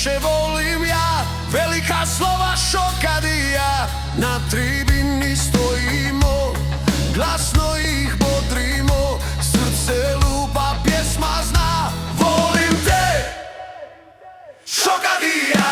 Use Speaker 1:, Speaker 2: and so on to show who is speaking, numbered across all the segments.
Speaker 1: više volim ja. Velika slova Šokadija, na tribini stojimo, glasno ih bodrimo, srce lupa, pjesma zna, volim te, Šokadija.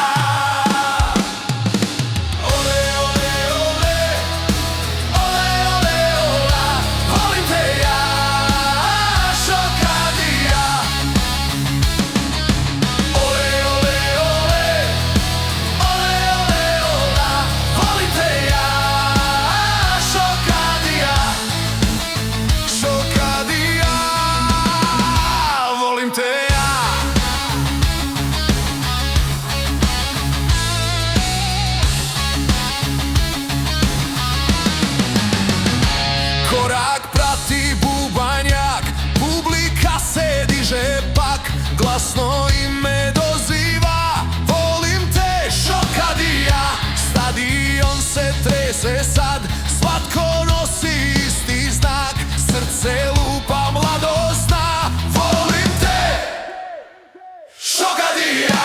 Speaker 1: Korak prati bubanjak, publika se diže pak, glasno ime doziva, volim te, Šokadija. Stadion se trese sad, svatko nosi isti znak, srce lupa, mladost zna, volim te, Šokadija.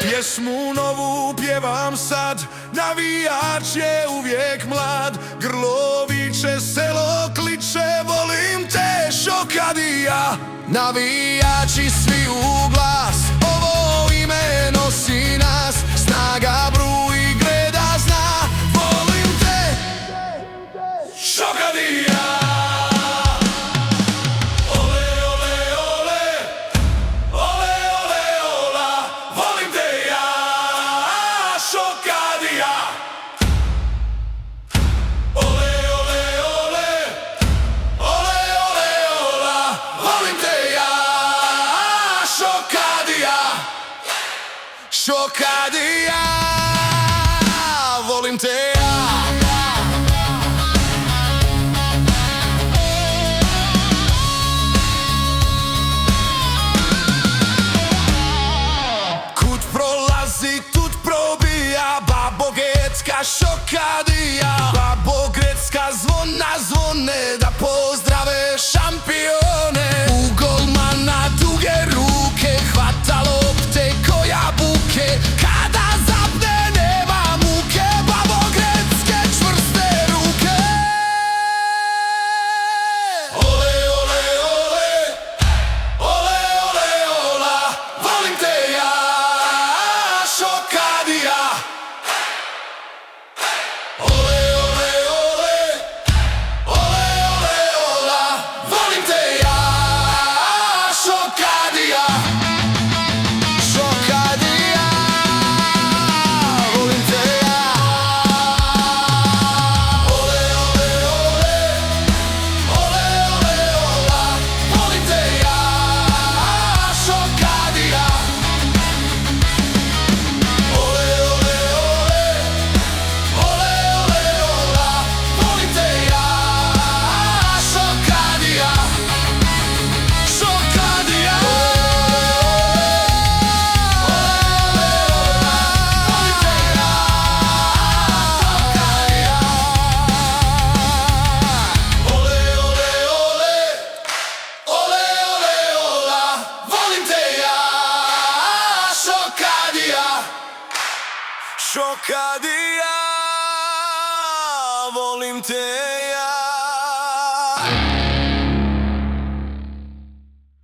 Speaker 1: Pjesmu novu pjevam sad, navijač je uvijek mlad, grlo viče, selo kliče, volim te, Šokadija. Navijači svi u glas, ovo ime nosi nas, snaga bruji, greda zna, volim te, Šokadija. Šokadija, volim te ja. Kud prolazi, tud probija, Babogrecka Šokadija. Babogrecka zvona zvone, da pozdrave šampione. U golmana duge ruke, hvata lopte ko jabuke, kada zapne nema muke, Babogrecke čvrste ruke. Ole, ole, ole, ole, ole, ola, volim te ja, Šokadija. Ole, ole, ole, ole, ole, ola, volim te ja, Šokadija. Šokadija, volim te.